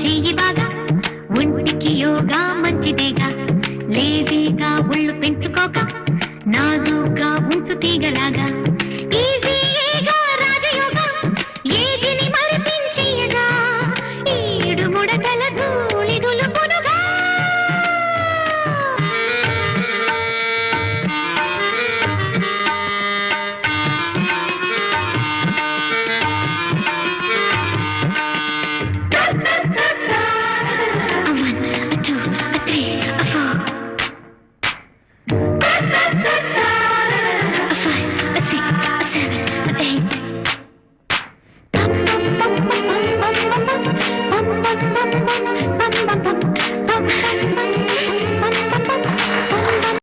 చెయ్యి బాగా ఒంటికి యోగా మంచిదేగా లేదేగా ఒళ్ళు పెంచుకోక నాజుగా ఉంచు తీగలాగా